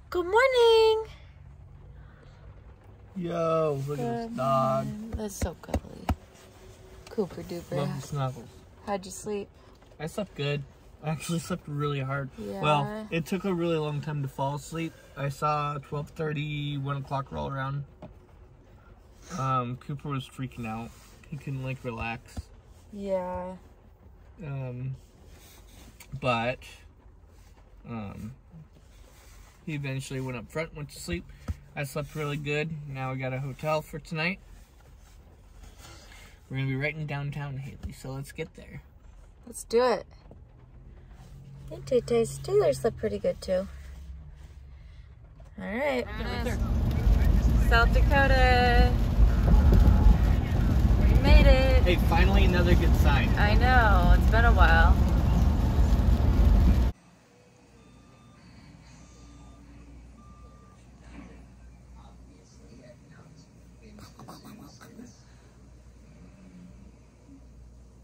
Good morning. Yo, look at this dog. That's so cuddly. Cooper duper. Love the snuggles. How'd you sleep? I slept good. I actually slept really hard. Yeah. Well, it took a really long time to fall asleep. I saw 12:30, 1 o'clock roll around. Cooper was freaking out. He couldn't like relax. Yeah. But he eventually went up front, went to sleep. I slept really good. Now we got a hotel for tonight. We're gonna be right in downtown Haley, so let's get there. Let's do it. Hey, Tay-Tays. Taylor slept pretty good, too. All right. South Dakota. We made it. Hey, finally another good sign. I know. It's been a while.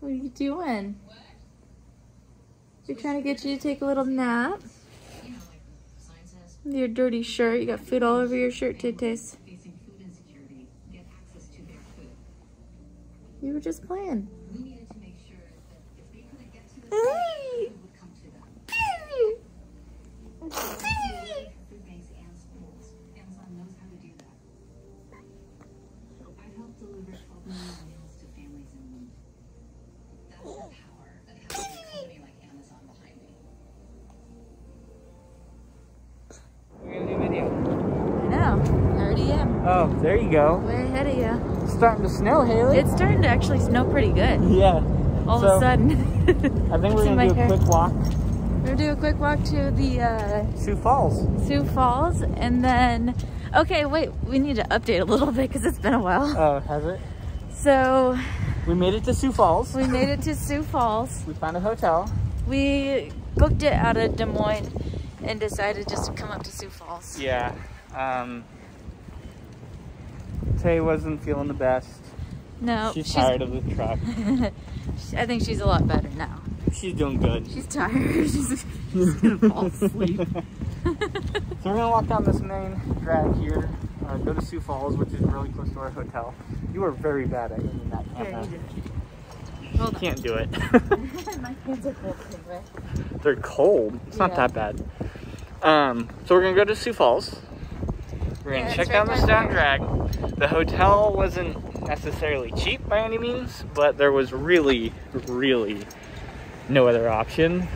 What are you doing? You're trying to get you to take a little nap? Your dirty shirt. You got food all over your shirt, Tay-Tays. You were just playing. Hey! Oh, there you go. Way ahead of you. It's starting to snow, Haley. It's starting to actually snow pretty good. Yeah. All of a sudden. I think we're going to do a quick walk. We're going to do a quick walk to the Sioux Falls. Sioux Falls. And then, okay, wait. We need to update a little bit because it's been a while. Oh, has it? So. We made it to Sioux Falls. We made it to Sioux Falls. We found a hotel. We booked it out of Des Moines and decided just to come up to Sioux Falls. Yeah. Tay wasn't feeling the best. No. She's tired of the truck. I think she's a lot better now. She's doing good. She's tired. She's gonna fall asleep. So we're gonna walk down this main drag here, go to Sioux Falls, which is really close to our hotel. You are very bad at using that camera. You can't do it. My hands are cold anyway. They're cold. It's not that bad. So we're gonna go to Sioux Falls. We're gonna check out this down drag. The hotel wasn't necessarily cheap by any means, but there was really, really no other option.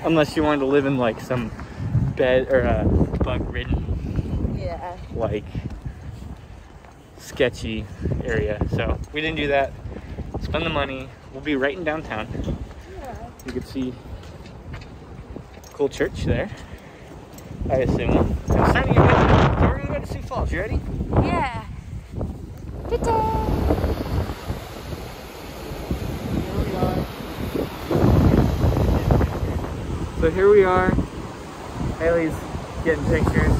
Unless you wanted to live in like some bed or bug-ridden, like sketchy area. So we didn't do that. Spend the money. We'll be right in downtown. Yeah. You can see cool church there, I assume. I'm starting to get good. So we're gonna go to Sioux Falls. You ready? Yeah. So here we are. Haley's getting pictures.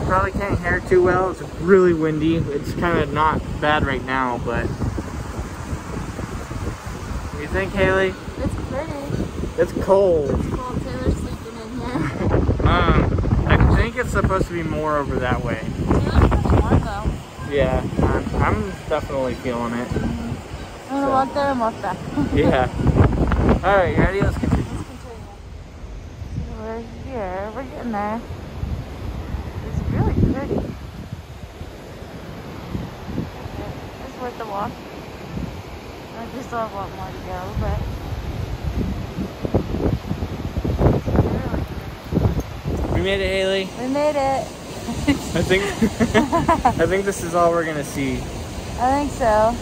Probably can't hear too well. It's really windy. It's kind of not bad right now, but what do you think, Haley? It's pretty. It's cold. It's cold. Taylor's sleeping in here. I think it's supposed to be more over that way. It's warm though. Yeah, I'm definitely feeling it. I'm gonna walk there and walk back. Yeah. All right, you ready? Let's continue. We're here. We're getting there. It's really pretty. It's worth the walk. We still have a lot more to go, but We made it, Haley. we made it. I think this is all we're gonna see. I think so.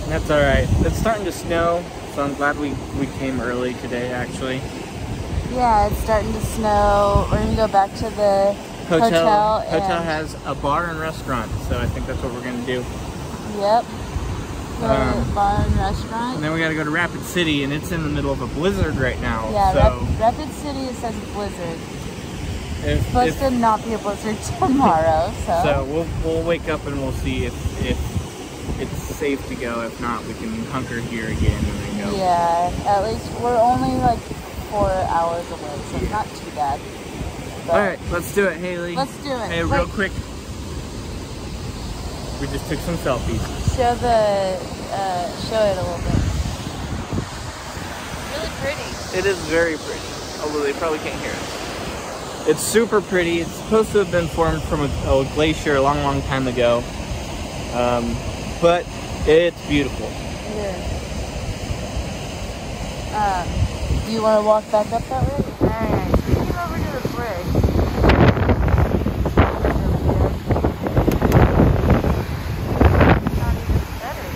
That's all right. It's starting to snow, so I'm glad we came early today. Actually. Yeah, it's starting to snow. We're gonna go back to the hotel. Hotel has a bar and restaurant, so I think that's what we're gonna do. Yep. Bar and restaurant. And then we gotta go to Rapid City, and it's in the middle of a blizzard right now. Yeah, so Rapid City, it says blizzard. It's supposed to not be a blizzard tomorrow, so. So we'll wake up and we'll see if it's safe to go. If not, we can hunker here again and then go. Yeah, at least we're only like 4 hours away, so it's not too bad. though. Alright, let's do it, Haley. Let's do it. Hey, real quick. We just took some selfies. Show it a little bit. Really pretty. It is very pretty, although they probably can't hear us. It's super pretty. It's supposed to have been formed from a glacier a long, long time ago. But it's beautiful. It is. Do you want to walk back up that way? Alright, take it over to the bridge. Not even better.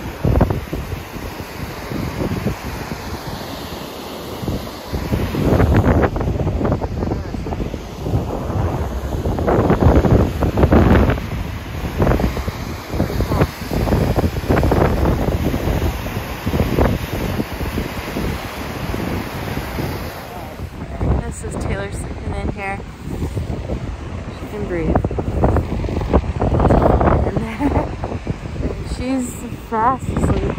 This is Taylor sleeping in here. She can breathe. And she's fast asleep.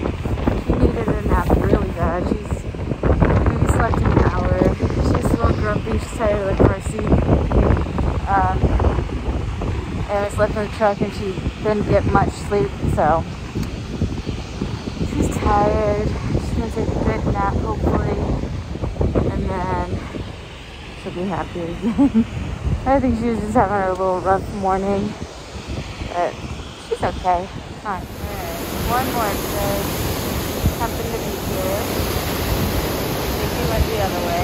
She needed a nap really bad. She's maybe slept an hour. She's a little grumpy. She's tired of the car seat. And we slept in the truck and she didn't get much sleep, so she's tired. She's gonna take a good nap, hopefully. And then she'll be happy again. I think she was just having a little rough morning, but she's okay. Alright, one more good. Happen to be here. I think we went the other way.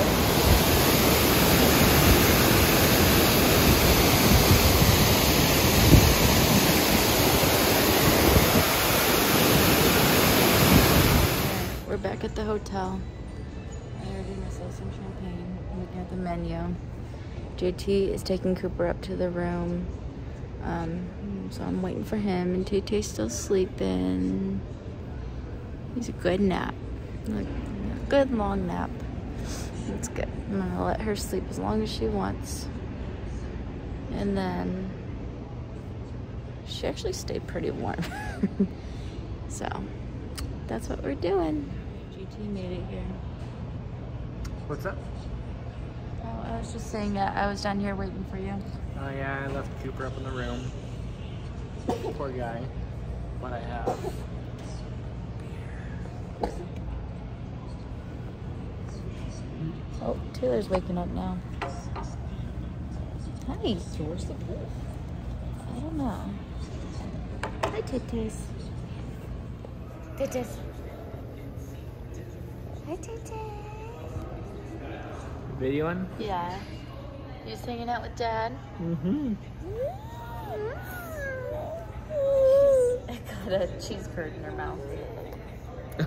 We're back at the hotel. I ordered myself some champagne. I'm looking at the menu. JT is taking Cooper up to the room. So I'm waiting for him, and Tay-Tay's still sleeping. He's a good nap. A good long nap. That's good. I'm gonna let her sleep as long as she wants. And then she actually stayed pretty warm. So that's what we're doing. GT made it here. What's up? Oh, I was just saying I was down here waiting for you. Oh yeah, I left Cooper up in the room. Poor guy. What I have. Oh, Taylor's waking up now. Hi. So where's the pool? I don't know. Hi, Titties. Titties. Hi, Titties. Videoing? Yeah. You just hanging out with Dad? Mm-hmm. I got a cheese curd in her mouth.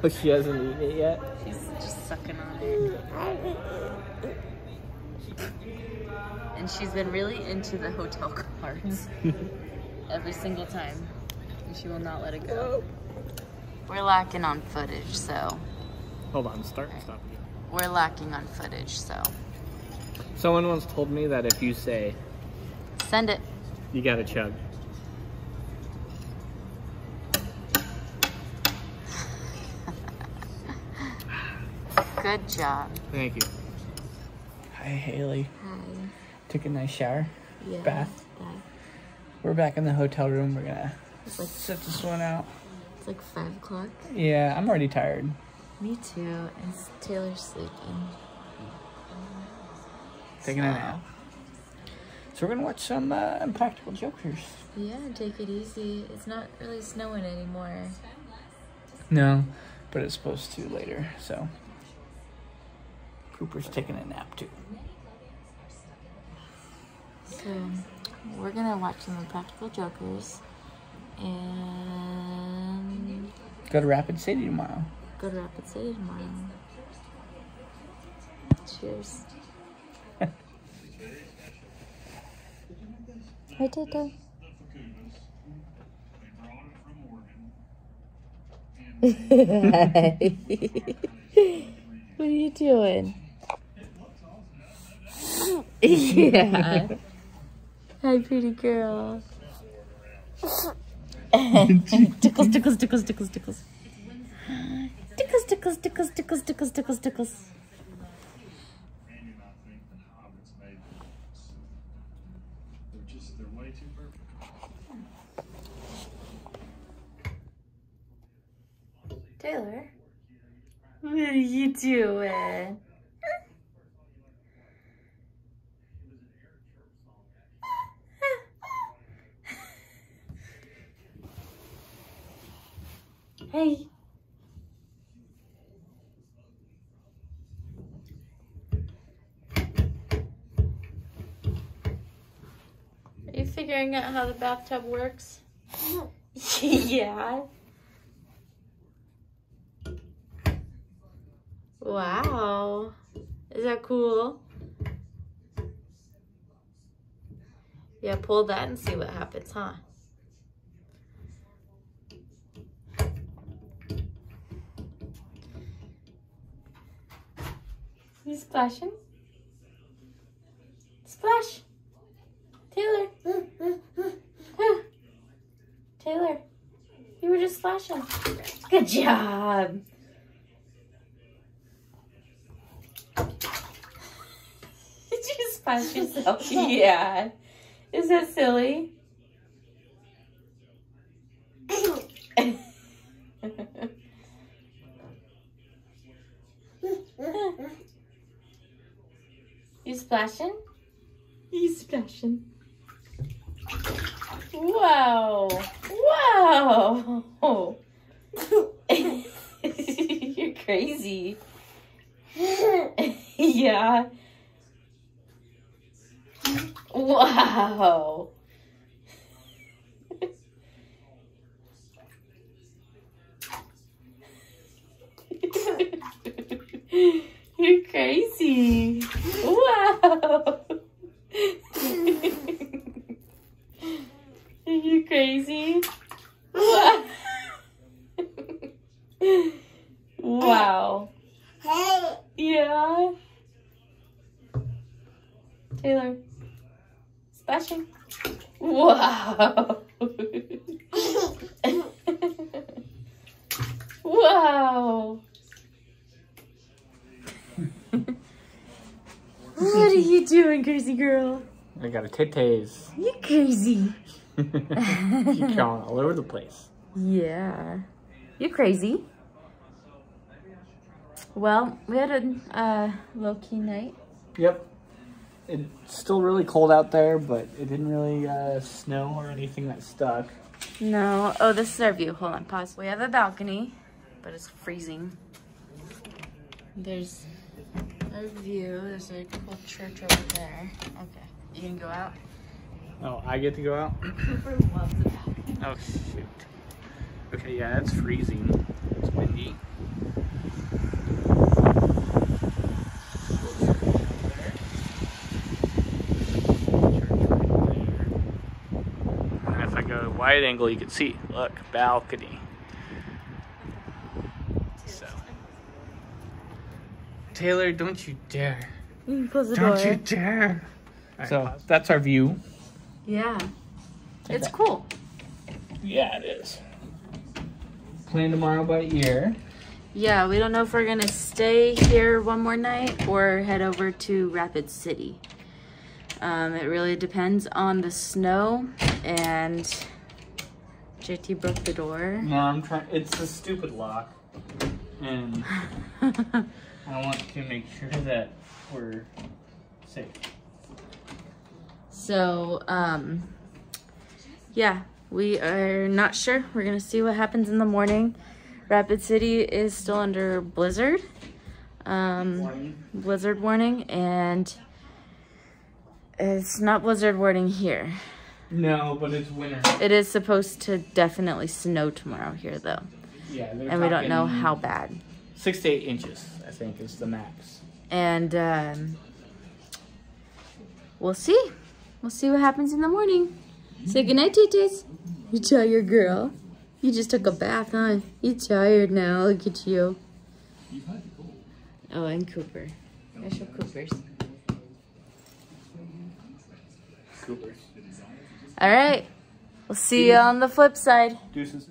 Oh, she hasn't eaten it yet? She's just sucking on it. And she's been really into the hotel cards. Every single time. And she will not let it go. We're lacking on footage, so. Hold on, start and stop again. We're lacking on footage, so. Someone once told me that if you say, Send it. you gotta chug. Good job. Thank you. Hi, Haley. Hi. Took a nice shower. Yeah. Bath. We're back in the hotel room. We're gonna Like, sit this one out. it's like 5 o'clock. Yeah, I'm already tired. Me too. And Taylor's sleeping. Taking a nap. So we're gonna watch some Impractical Jokers. Yeah, take it easy. It's not really snowing anymore. No, but it's supposed to later, so. Cooper's taking a nap too. So, we're gonna watch some Impractical Jokers and Go to Rapid City tomorrow. go to Rapid City tomorrow. Cheers. Hi, Tito. What are you doing? Yeah. Hi, pretty girl. Tickles, tickles, tickles, tickles, tickles. Tickles, tickles, tickles, tickles, tickles, tickles, tickles. Taylor, what are you doing? Hey. Are you figuring out how the bathtub works? Yeah. Wow. Is that cool? Yeah, pull that and see what happens, huh? You splashing? Splash! Taylor! Taylor, you were just splashing. Good job! Did you splash yourself? Yeah. Is that silly? You splashing? You splashing? Wow! Wow! You're crazy. Yeah. Wow. You're crazy. Wow. You crazy? Wow. Wow. Hey. Yeah. Taylor. Splashing. Wow. Wow. What are you doing, crazy girl? I got a titties. You crazy. She's crawling all over the place. Yeah. You're crazy. Well, we had a low-key night. Yep. It's still really cold out there, but it didn't really snow or anything that stuck. No. Oh, this is our view. Hold on, pause. We have a balcony, but it's freezing. There's our view. There's a cool church over there. Okay. You can go out? Oh, I get to go out? Cooper loves the balcony. Oh, shoot. Okay, yeah, it's freezing. It's windy. And if I go wide angle, you can see. Look, balcony. So, Taylor, don't you dare. You can close the door. Don't you dare. So, that's our view. Yeah. It's cool. Yeah, it is. Plan tomorrow by ear. Yeah, we don't know if we're gonna stay here one more night or head over to Rapid City. It really depends on the snow, and JT broke the door. No, I'm trying. It's a stupid lock, and I want to make sure that we're safe. So, yeah, we are not sure. We're gonna see what happens in the morning. Rapid City is still under blizzard, blizzard warning, and it's not blizzard warning here. No, but it's winter. It is supposed to definitely snow tomorrow here, though. Yeah, and we don't know how bad. 6 to 8 inches, I think, is the max. And we'll see. We'll see what happens in the morning. Say goodnight, Titas. You tired, girl. You just took a bath, huh? You tired now. Look at you. Oh, and Cooper. I show Cooper's. Coopers. All right. We'll see you on the flip side. Deuces.